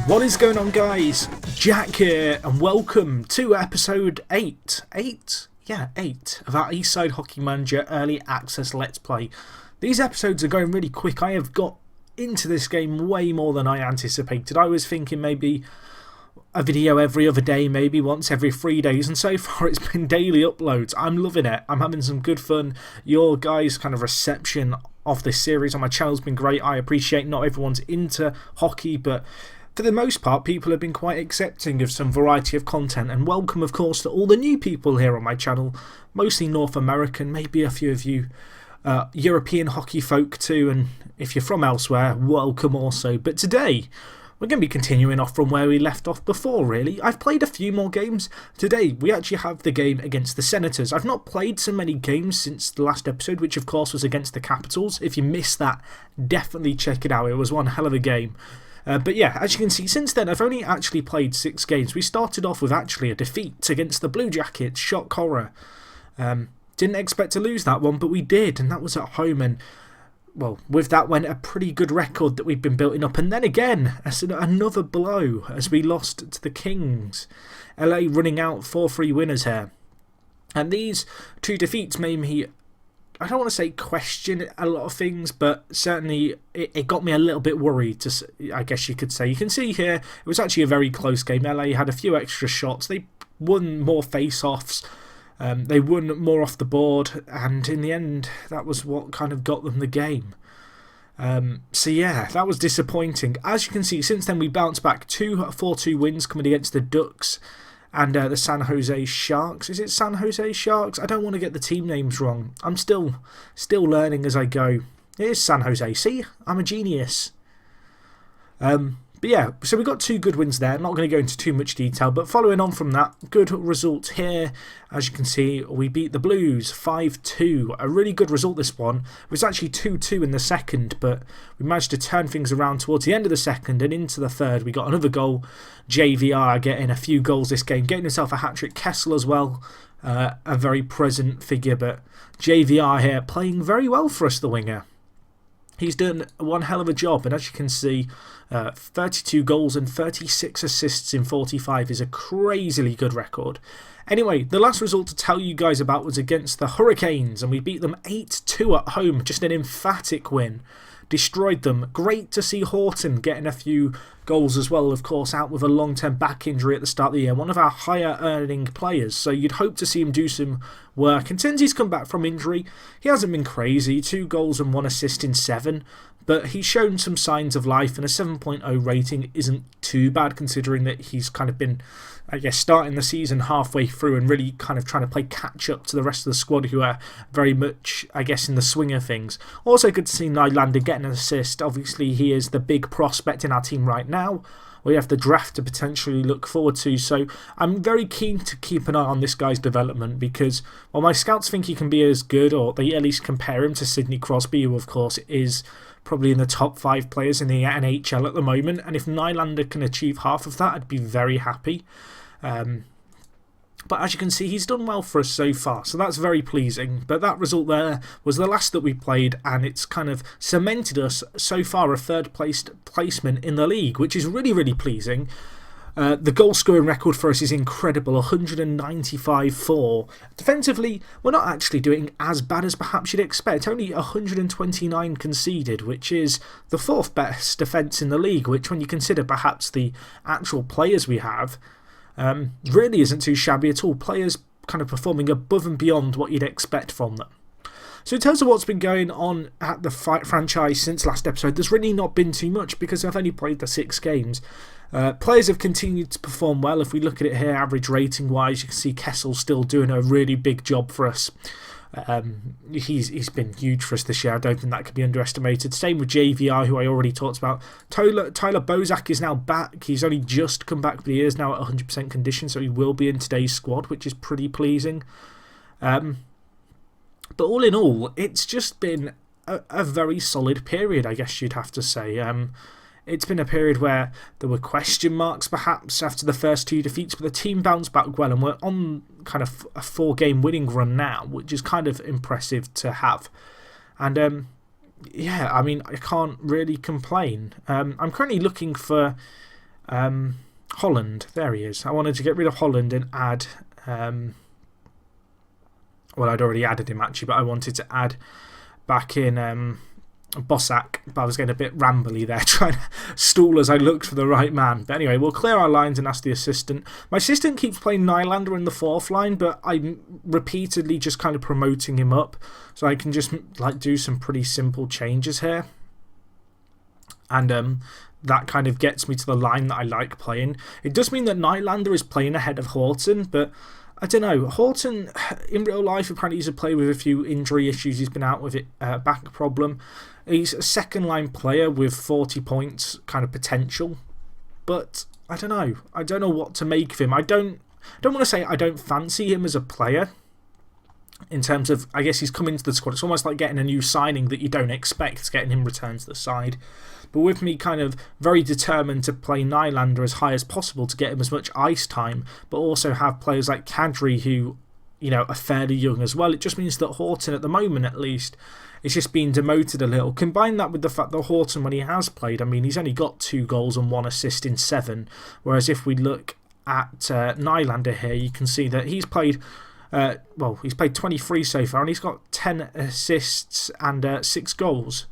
What is going on, guys? Jack here, and welcome to episode 8 of our Eastside Hockey Manager Early Access Let's Play. These episodes are going really quick. I have got into this game way more than I anticipated. I was thinking maybe a video every other day, maybe once every 3 days, and so far it's been daily uploads. I'm loving it. I'm having some good fun. Your guys' kind of reception of this series on my channel has been great. I appreciate not everyone's into hockey, but for the most part, people have been quite accepting of some variety of content, and welcome, of course, to all the new people here on my channel, mostly North American, maybe a few of you European hockey folk too, and if you're from elsewhere, welcome also. But today, we're going to be continuing off from where we left off before, really. I've played a few more games. Today, we actually have the game against the Senators. I've not played so many games since the last episode, which of course was against the Capitals. If you missed that, definitely check it out. It was one hell of a game. But yeah, as you can see, since then I've only actually played 6 games. We started off with actually a defeat against the Blue Jackets, shock horror. Didn't expect to lose that one, but we did, and that was at home. And well, with that went a pretty good record that we've been building up. And then again, another blow as we lost to the Kings. LA running out 4-3 winners here. And these 2 defeats made me, I don't want to say question a lot of things, but certainly it got me a little bit worried, I guess you could say. You can see here, it was actually a very close game. LA had a few extra shots. They won more face-offs. They won more off the board. And in the end, that was what kind of got them the game. So yeah, that was disappointing. As you can see, since then we bounced back 2 4-2 wins coming against the Ducks and the San Jose Sharks. Is it San Jose Sharks? I don't want to get the team names wrong. I'm still learning as I go. It is San Jose. See? I'm a genius. But yeah, so we got 2 good wins there. I'm not going to go into too much detail, but following on from that, good result here. As you can see, we beat the Blues 5-2. A really good result, this one. It was actually 2-2 in the second, but we managed to turn things around towards the end of the second and into the third. We got another goal. JVR getting a few goals this game, getting himself a hat-trick. Kessel as well, a very present figure, but JVR here playing very well for us, the winger. He's done one hell of a job, and as you can see, 32 goals and 36 assists in 45 is a crazily good record. Anyway, the last result to tell you guys about was against the Hurricanes, and we beat them 8-2 at home. Just an emphatic win. Destroyed them. Great to see Horton getting a few goals as well, of course, out with a long-term back injury at the start of the year. One of our higher-earning players, so you'd hope to see him do some work. And since he's come back from injury, he hasn't been crazy. 2 goals and 1 assist in 7. But he's shown some signs of life, and a 7.0 rating isn't too bad considering that he's kind of been, I guess, starting the season halfway through and really kind of trying to play catch-up to the rest of the squad who are very much, I guess, in the swing of things. Also good to see Nylander getting an assist. Obviously, he is the big prospect in our team right now. We have the draft to potentially look forward to, so I'm very keen to keep an eye on this guy's development because, while my scouts think he can be as good, or they at least compare him to Sidney Crosby, who of course is probably in the top 5 players in the NHL at the moment, and if Nylander can achieve half of that, I'd be very happy. But as you can see, he's done well for us so far, so that's very pleasing. But that result there was the last that we played, and it's kind of cemented us so far a 3rd placement in the league, which is really, really pleasing. The goal scoring record for us is incredible, 195-4. Defensively, we're not actually doing as bad as perhaps you'd expect. Only 129 conceded, which is the 4th best defence in the league, which when you consider perhaps the actual players we have, really isn't too shabby at all. Players kind of performing above and beyond what you'd expect from them. So in terms of what's been going on at the franchise since last episode, there's really not been too much because I've only played the 6 games. Players have continued to perform well. If we look at it here, average rating wise, you can see Kessel still doing a really big job for us. He's been huge for us this year. I don't think that could be underestimated. Same with JVR, who I already talked about. Tyler Bozak is now back. He's only just come back, but he is now at 100% condition, so he will be in today's squad, which is pretty pleasing. But all in all, it's just been a very solid period, I guess you'd have to say. It's been a period where there were question marks perhaps after the first 2 defeats, but the team bounced back well and we're on kind of a 4-game winning run now, which is kind of impressive to have. And yeah, I mean, I can't really complain. I'm currently looking for Holland. There he is. I wanted to get rid of Holland and add... well, I'd already added him actually, but I wanted to add back in Bossack, but I was getting a bit rambly there, trying to stall as I looked for the right man. But anyway, we'll clear our lines and ask the assistant. My assistant keeps playing Nylander in the fourth line, but I'm repeatedly just kind of promoting him up, so I can just like do some pretty simple changes here. And that kind of gets me to the line that I like playing. It does mean that Nylander is playing ahead of Horton, but I don't know. Horton, in real life, apparently he's a player with a few injury issues. He's been out with a back problem. He's a second-line player with 40 points kind of potential. But I don't know. I don't know what to make of him. I don't want to say I don't fancy him as a player. In terms of, I guess he's come into the squad. It's almost like getting a new signing that you don't expect, getting him returned to the side. But with me kind of very determined to play Nylander as high as possible to get him as much ice time, but also have players like Kadri who, you know, are fairly young as well. It just means that Horton, at the moment at least, is just being demoted a little. Combine that with the fact that Horton, when he has played, I mean, he's only got 2 goals and 1 assist in 7. Whereas if we look at Nylander here, you can see that he's played... well, he's played 23 so far, and he's got 10 assists and 6 goals,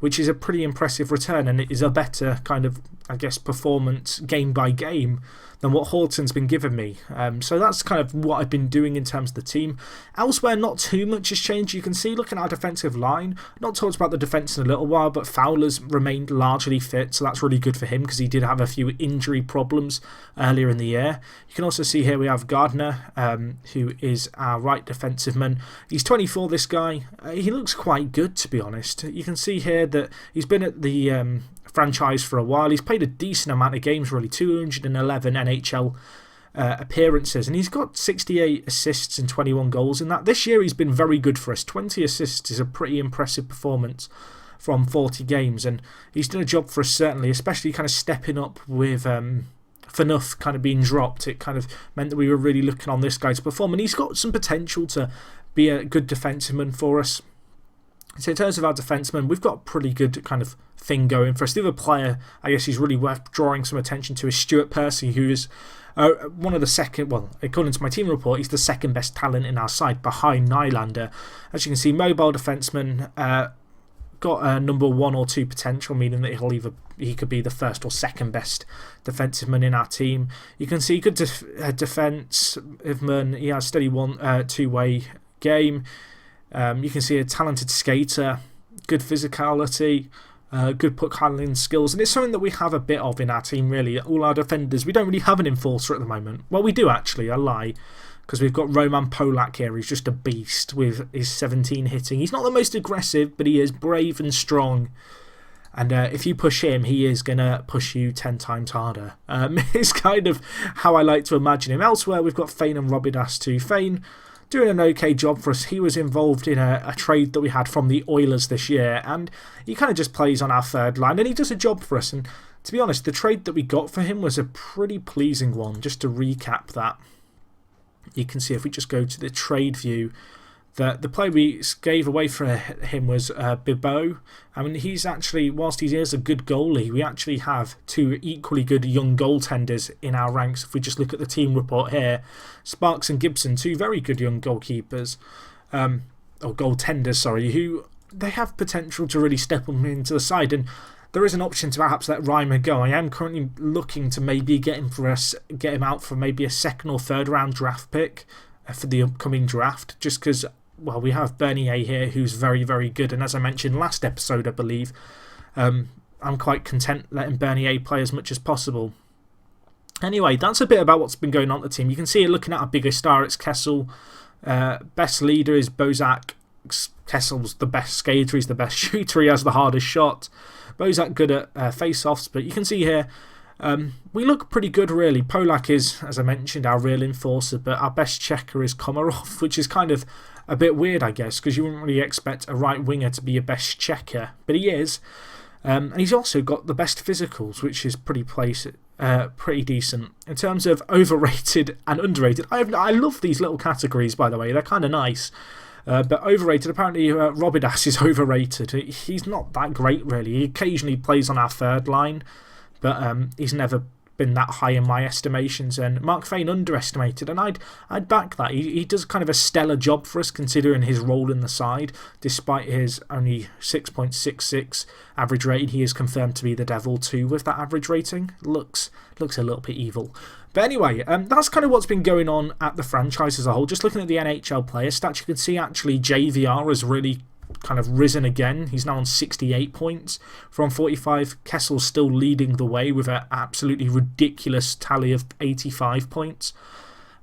which is a pretty impressive return, and it is a better kind of, I guess, performance game by game than what Horton's been giving me. So that's kind of what I've been doing in terms of the team. Elsewhere, not too much has changed. You can see, looking at our defensive line, not talked about the defence in a little while, but Fowler's remained largely fit, so that's really good for him because he did have a few injury problems earlier in the year. You can also see here we have Gardner, who is our right defensive man. He's 24, this guy. He looks quite good, to be honest. You can see here that he's been at the franchise for a while. He's played a decent amount of games, really, 211 NHL appearances, and he's got 68 assists and 21 goals in that. This year he's been very good for us. 20 assists is a pretty impressive performance from 40 games, and he's done a job for us, certainly, especially kind of stepping up with Phaneuf kind of being dropped. It kind of meant that we were really looking on this guy to perform, and he's got some potential to be a good defenseman for us. So in terms of our defensemen, we've got a pretty good kind of thing going for us. The other player, I guess, who's really worth drawing some attention to is Stuart Percy, who is one of the second, well, according to my team report, he's the second best talent in our side behind Nylander. As you can see, mobile defenseman, got a number 1 or 2 potential, meaning that he could be the first or second best defensive-man in our team. You can see good defensive-man. He has steady 2-way game. You can see a talented skater, good physicality, good puck handling skills, and it's something that we have a bit of in our team, really. All our defenders, we don't really have an enforcer at the moment. Well, we do actually, I lie, because we've got Roman Polak here. He's just a beast with his 17 hitting. He's not the most aggressive, but he is brave and strong. And if you push him, he is going to push you 10 times harder. It's kind of how I like to imagine him. Elsewhere, we've got Fane and Robidas too. Fane doing an okay job for us. He was involved in a trade that we had from the Oilers this year, and he kind of just plays on our third line, and he does a job for us. And to be honest, the trade that we got for him was a pretty pleasing one. Just to recap that, you can see if we just go to the trade view, that the player we gave away for him was Bibeau. I mean, he's actually, whilst he is a good goalie, we actually have 2 equally good young goaltenders in our ranks. If we just look at the team report here, Sparks and Gibson, 2 very good young goalkeepers, or goaltenders, sorry, who they have potential to really step them into the side. And there is an option to perhaps let Reimer go. I am currently looking to maybe get him out for maybe a 2nd or 3rd round draft pick for the upcoming draft, just because, well, we have Bernier here, who's very, very good. And as I mentioned last episode, I believe, I'm quite content letting Bernier play as much as possible. Anyway, that's a bit about what's been going on at the team. You can see, looking at our biggest star, it's Kessel. Best leader is Bozak. Kessel's the best skater, he's the best shooter, he has the hardest shot. Bozak good at face-offs, but you can see here, we look pretty good, really. Polak is, as I mentioned, our real enforcer, but our best checker is Komarov, which is kind of a bit weird, I guess, because you wouldn't really expect a right winger to be your best checker, but he is. And he's also got the best physicals, which is pretty decent. In terms of overrated and underrated, I love these little categories, by the way. They're kind of nice. But overrated, apparently Robidas is overrated. He's not that great, really. He occasionally plays on our third line, but he's never been that high in my estimations, and Mark Fane underestimated, and I'd back that. He does kind of a stellar job for us considering his role in the side. Despite his only 6.66 average rating, he is confirmed to be the Devil too with that average rating. Looks a little bit evil. But anyway, that's kind of what's been going on at the franchise as a whole. Just looking at the NHL player stats, you can see actually JVR has really kind of risen again. He's now on 68 points from 45. Kessel's still leading the way with an absolutely ridiculous tally of 85 points.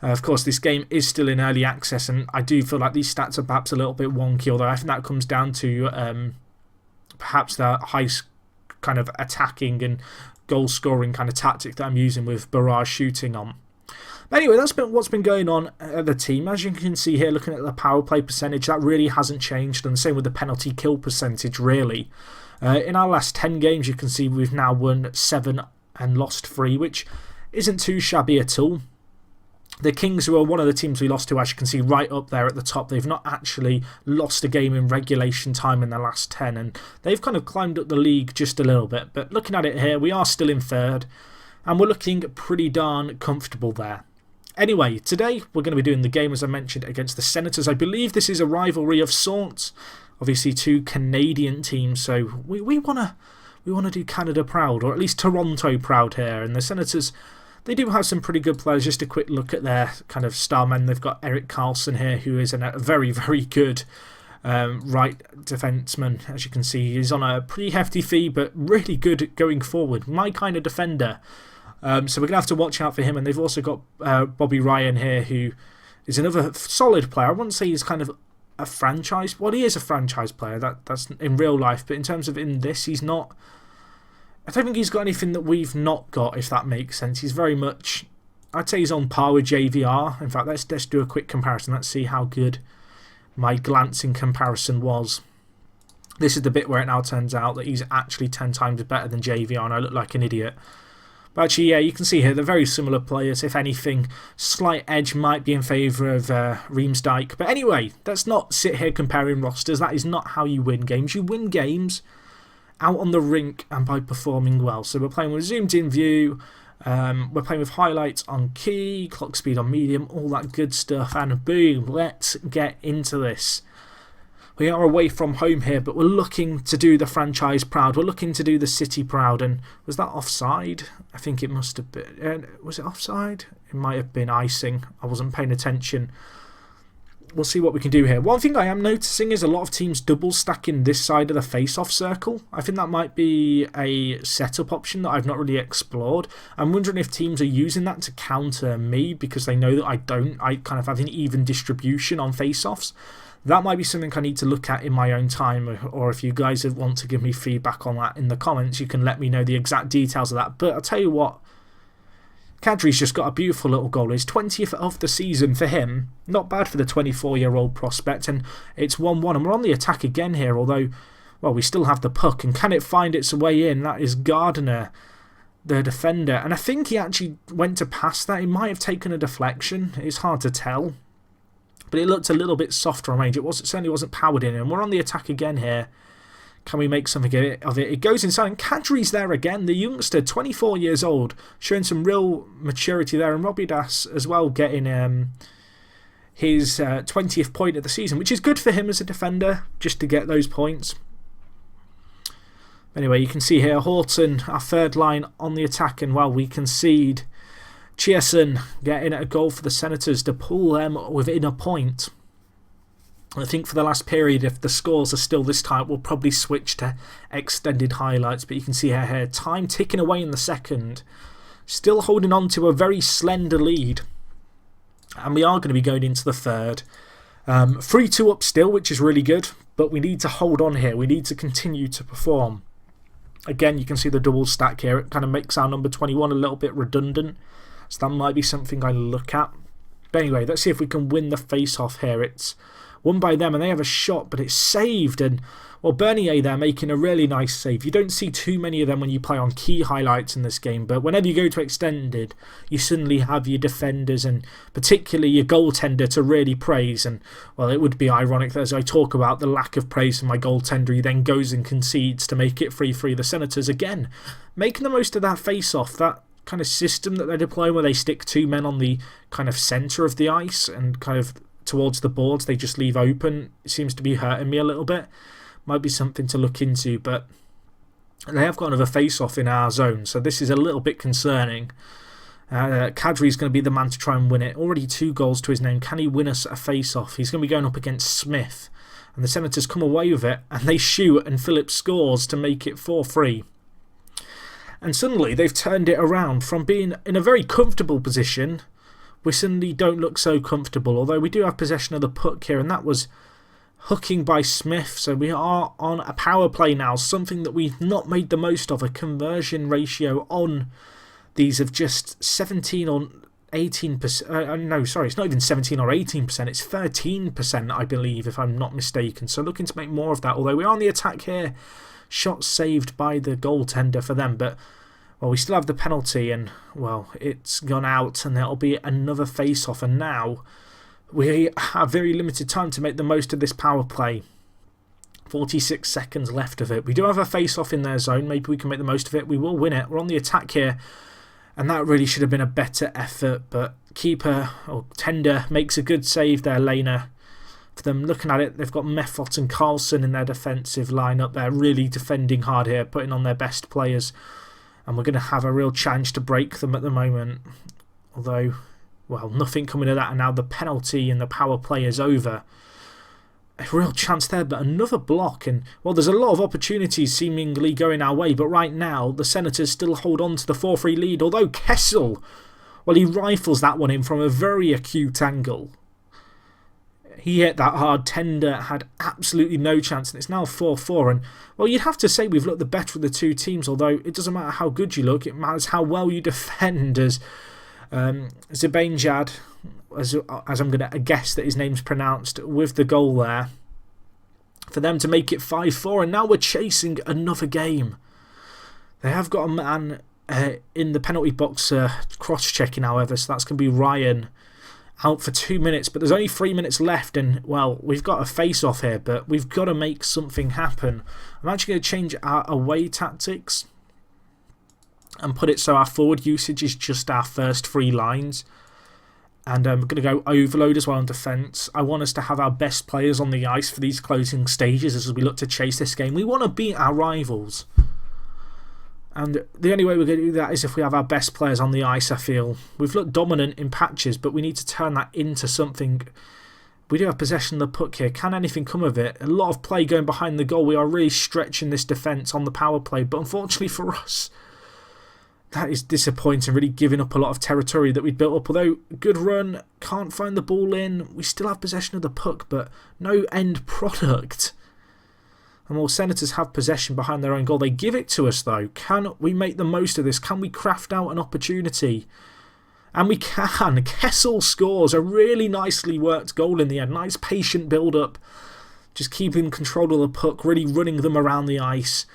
Of course, this game is still in early access, and I do feel like these stats are perhaps a little bit wonky, although I think that comes down to perhaps the high kind of attacking and goal scoring kind of tactic that I'm using with barrage shooting on. But anyway, that's what's been going on at the team. As you can see here, looking at the power play percentage, that really hasn't changed, and the same with the penalty kill percentage, really. In our last 10 games, you can see we've now won 7 and lost 3, which isn't too shabby at all. The Kings, who are one of the teams we lost to, as you can see right up there at the top, they've not actually lost a game in regulation time in the last 10, and they've kind of climbed up the league just a little bit. But looking at it here, we are still in third, and we're looking pretty darn comfortable there. Anyway, today we're going to be doing the game, as I mentioned, against the Senators. I believe this is a rivalry of sorts. Obviously, 2 Canadian teams, so we want to do Canada proud, or at least Toronto proud here. And the Senators, they do have some pretty good players. Just a quick look at their kind of star men. They've got Erik Karlsson here, who is a very, very good right defenseman. As you can see, he's on a pretty hefty fee, but really good going forward. My kind of defender. So we're going to have to watch out for him. And they've also got Bobby Ryan here, who is another solid player. I wouldn't say he's kind of a franchise. Well, he is a franchise player. That's in real life. But in terms of in this, he's not. I don't think he's got anything that we've not got, if that makes sense. He's very much. I'd say he's on par with JVR. In fact, let's do a quick comparison. Let's see how good my glancing comparison was. This is the bit where it now turns out that he's actually 10 times better than JVR, and I look like an idiot. But actually, yeah, you can see here they're very similar players. If anything, slight edge might be in favour of Riemsdyk. But anyway, let's not sit here comparing rosters. That is not how you win games. You win games out on the rink and by performing well. So we're playing with zoomed in view. We're playing with highlights on key, clock speed on medium, all that good stuff. And boom, let's get into this. We are away from home here, but we're looking to do the franchise proud. We're looking to do the city proud. And was that offside? I think it must have been. Was it offside? It might have been icing. I wasn't paying attention. We'll see what we can do here. One thing I am noticing is a lot of teams double stacking this side of the face-off circle. I think that might be a setup option that I've not really explored. I'm wondering if teams are using that to counter me because they know that I don't. I kind of have an even distribution on face-offs. That might be something I need to look at in my own time, or if you guys want to give me feedback on that in the comments, you can let me know the exact details of that. But I'll tell you what, Kadri's just got a beautiful little goal. His 20th of the season for him. Not bad for the 24-year-old prospect, and it's 1-1. And we're on the attack again here, although, well, we still have the puck. And can it find its way in? That is Gardner, the defender. And I think he actually went to pass that. He might have taken a deflection. It's hard to tell. But it looked a little bit softer on range. It certainly wasn't powered in. And we're on the attack again here. Can we make something of it? It goes inside. And Kadri's there again. The youngster, 24 years old, showing some real maturity there. And Robbie Das as well getting his 20th point of the season, which is good for him as a defender, just to get those points. Anyway, you can see here Horton, our third line on the attack. And, well, we concede. Chieson getting a goal for the Senators to pull them within a point. I think for the last period, if the scores are still this tight, we'll probably switch to extended highlights. But you can see here, time ticking away in the second. Still holding on to a very slender lead. And we are going to be going into the third. 3-2 up still, which is really good. But we need to hold on here. We need to continue to perform. Again, you can see the double stack here. It kind of makes our number 21 a little bit redundant. So that might be something I look at. But anyway, let's see if we can win the face-off here. It's won by them and they have a shot, but it's saved. And, well, Bernier there making a really nice save. You don't see too many of them when you play on key highlights in this game. But whenever you go to extended, you suddenly have your defenders and particularly your goaltender to really praise. And, well, it would be ironic that as I talk about the lack of praise from my goaltender, he then goes and concedes to make it 3-3. The Senators, again, making the most of that face-off. That kind of system that they're deploying where they stick 2 men on the kind of centre of the ice and kind of towards the boards they just leave open. It seems to be hurting me a little bit. Might be something to look into, but they have got another face-off in our zone, so this is a little bit concerning. Kadri's going to be the man to try and win it. Already 2 goals to his name. Can he win us a face-off? He's going to be going up against Smith. And the Senators come away with it, and they shoot, and Phillips scores to make it 4-3. And suddenly they've turned it around from being in a very comfortable position. We suddenly don't look so comfortable, although we do have possession of the puck here, and that was hooking by Smith. So we are on a power play now, something that we've not made the most of. A conversion ratio on these of just 17 or 18%. No, sorry, it's not even 17 or 18%. It's 13%, I believe, if I'm not mistaken. So looking to make more of that, although we are on the attack here. Shot saved by the goaltender for them, but well, we still have the penalty, and well, it's gone out, and there'll be another face-off. And now we have very limited time to make the most of this power play. 46 seconds left of it. We do have a face-off in their zone. Maybe we can make the most of it. We will win it. We're on the attack here, and that really should have been a better effort, but keeper or tender makes a good save there, Lehner. For them looking at it, they've got Mefflot and Carlson in their defensive lineup. They're really defending hard here, putting on their best players, and we're going to have a real challenge to break them at the moment. Although, well, nothing coming of that, and now the penalty and the power play is over. A real chance there, but another block, and well, there's a lot of opportunities seemingly going our way, but right now the Senators still hold on to the 4-3 lead, although Kessel, well, he rifles that one in from a very acute angle. He hit that hard. Tender had absolutely no chance, and it's now 4-4. And well, you'd have to say we've looked the better of the two teams, although it doesn't matter how good you look, it matters how well you defend. As Zibanejad, as I'm going to guess that his name's pronounced, with the goal there for them to make it 5-4. And now we're chasing another game. They have got a man in the penalty box cross-checking, however, so that's going to be Ryan, out for 2 minutes, but there's only 3 minutes left, and well, we've got a face-off here, but we've got to make something happen. I'm actually going to change our away tactics and put it so our forward usage is just our first 3 lines, and we're going to go overload as well on defence. I want us to have our best players on the ice for these closing stages as we look to chase this game. We want to beat our rivals, and the only way we're going to do that is if we have our best players on the ice, I feel. We've looked dominant in patches, but we need to turn that into something. We do have possession of the puck here. Can anything come of it? A lot of play going behind the goal. We are really stretching this defence on the power play, but unfortunately for us, that is disappointing, really giving up a lot of territory that we'd built up. Although, good run, can't find the ball in. We still have possession of the puck, but no end product. And while Senators have possession behind their own goal, they give it to us though. Can we make the most of this? Can we craft out an opportunity? And we can. Kessel scores a really nicely worked goal in the end. Nice patient build-up. Just keeping control of the puck, really running them around the ice.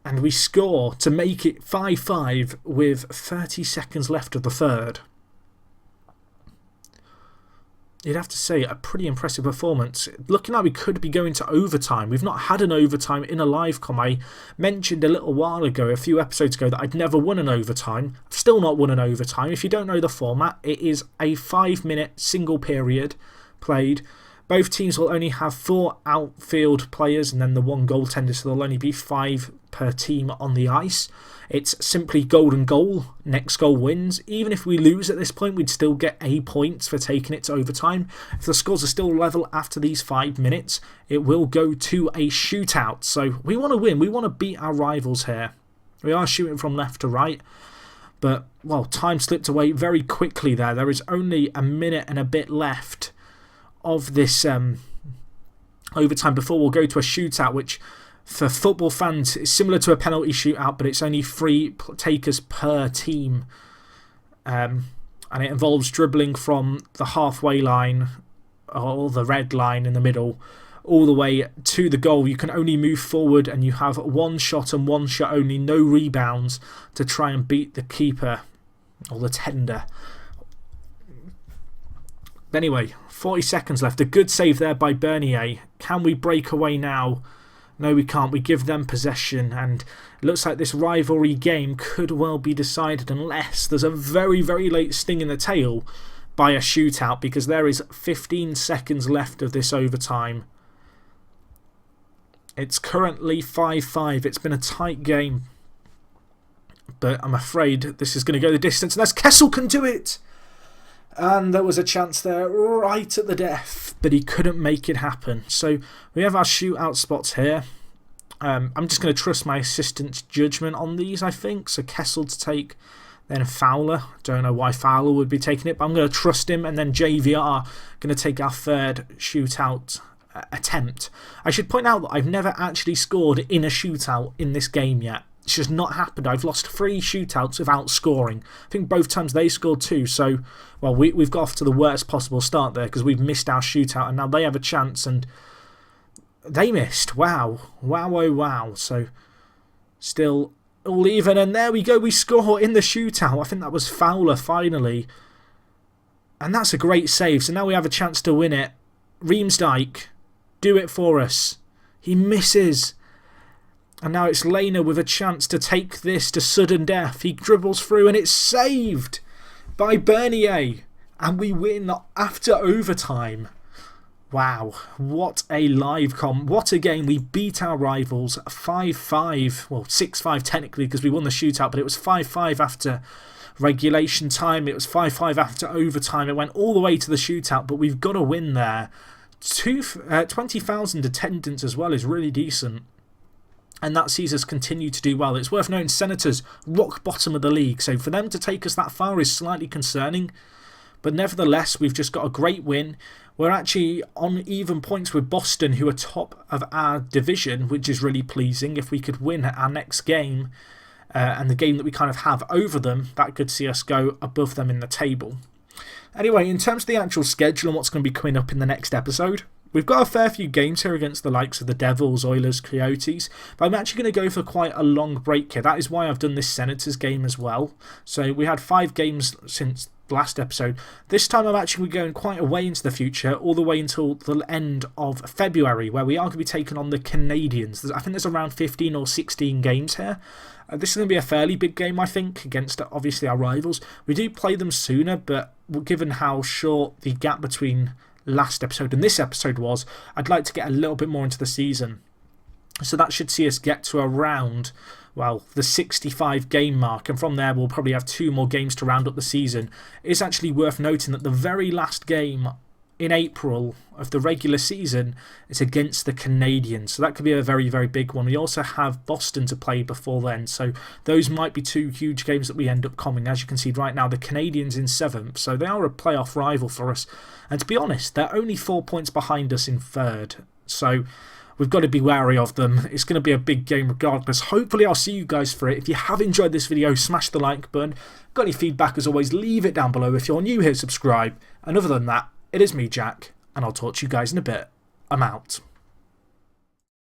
And we score to make it 5-5 with 30 seconds left of the third. You'd have to say a pretty impressive performance. Looking like we could be going to overtime. We've not had an overtime in a live com. I mentioned a little while ago, a few episodes ago, that I'd never won an overtime. I've still not won an overtime. If you don't know the format, it is a 5-minute single period played. Both teams will only have 4 outfield players and then the 1 goaltender, so there'll only be 5 per team on the ice. It's simply golden goal. Next goal wins. Even if we lose at this point, we'd still get A points for taking it to overtime. If the scores are still level after these 5 minutes, it will go to a shootout. So we want to win. We want to beat our rivals here. We are shooting from left to right. But, well, time slipped away very quickly there. There is only a minute and a bit left of this overtime before we'll go to a shootout, which for football fans is similar to a penalty shootout, but it's only 3 takers per team, and it involves dribbling from the halfway line or the red line in the middle all the way to the goal. You can only move forward and you have 1 shot and 1 shot only, no rebounds, to try and beat the keeper or the tender. Anyway, 40 seconds left. A good save there by Bernier. Can we break away now? No, we can't. We give them possession, and it looks like this rivalry game could well be decided unless there's a very, very late sting in the tail by a shootout, because there is 15 seconds left of this overtime. It's currently 5-5. It's been a tight game, but I'm afraid this is going to go the distance, unless Kessel can do it. And there was a chance there right at the death, but he couldn't make it happen. So we have our shootout spots here. I'm just going to trust my assistant's judgment on these, I think. So Kessel to take, then Fowler. Don't know why Fowler would be taking it, but I'm going to trust him. And then JVR going to take our third shootout attempt. I should point out that I've never actually scored in a shootout in this game yet. It's just not happened. I've lost 3 shootouts without scoring. I think both times they scored 2. So, well, we've got off to the worst possible start there because we've missed our shootout, and now they have a chance and they missed. Wow. Wow, oh, wow. So, still all even, and there we go. We score in the shootout. I think that was Fowler finally. And that's a great save. So now we have a chance to win it. Riemsdyk, do it for us. He misses. And now it's Lehner with a chance to take this to sudden death. He dribbles through and it's saved by Bernier. And we win after overtime. Wow, what a live what a game. We beat our rivals 5-5. Well, 6-5 technically because we won the shootout, but it was 5-5 after regulation time. It was 5-5 after overtime. It went all the way to the shootout, but we've got a win there. 20,000 attendance as well is really decent. And that sees us continue to do well. It's worth noting Senators rock bottom of the league, so for them to take us that far is slightly concerning. But nevertheless, we've just got a great win. We're actually on even points with Boston, who are top of our division, which is really pleasing. If we could win our next game, and the game that we kind of have over them, that could see us go above them in the table. Anyway, in terms of the actual schedule and what's going to be coming up in the next episode, we've got a fair few games here against the likes of the Devils, Oilers, Coyotes, but I'm actually going to go for quite a long break here. That is why I've done this Senators game as well. So we had 5 games since the last episode. This time I'm actually going quite a way into the future, all the way until the end of February, where we are going to be taking on the Canadians. I think there's around 15 or 16 games here. This is going to be a fairly big game, I think, against obviously our rivals. We do play them sooner, but given how short the gap between last episode and this episode was, I'd like to get a little bit more into the season. So that should see us get to around, well, the 65 game mark, and from there we'll probably have 2 more games to round up the season. It's actually worth noting that the very last game in April of the regular season is against the Canadians, so that could be a very, very big one. We also have Boston to play before then, so those might be 2 huge games that we end up coming. As you can see right now, the Canadians in 7th, so they are a playoff rival for us, and to be honest, they're only 4 points behind us in 3rd, so we've got to be wary of them. It's going to be a big game regardless. Hopefully I'll see you guys for it. If you have enjoyed this video, smash the like button. Got any feedback, as always, leave it down below. If you're new here, subscribe, and other than that, it is me, Jack, and I'll talk to you guys in a bit. I'm out.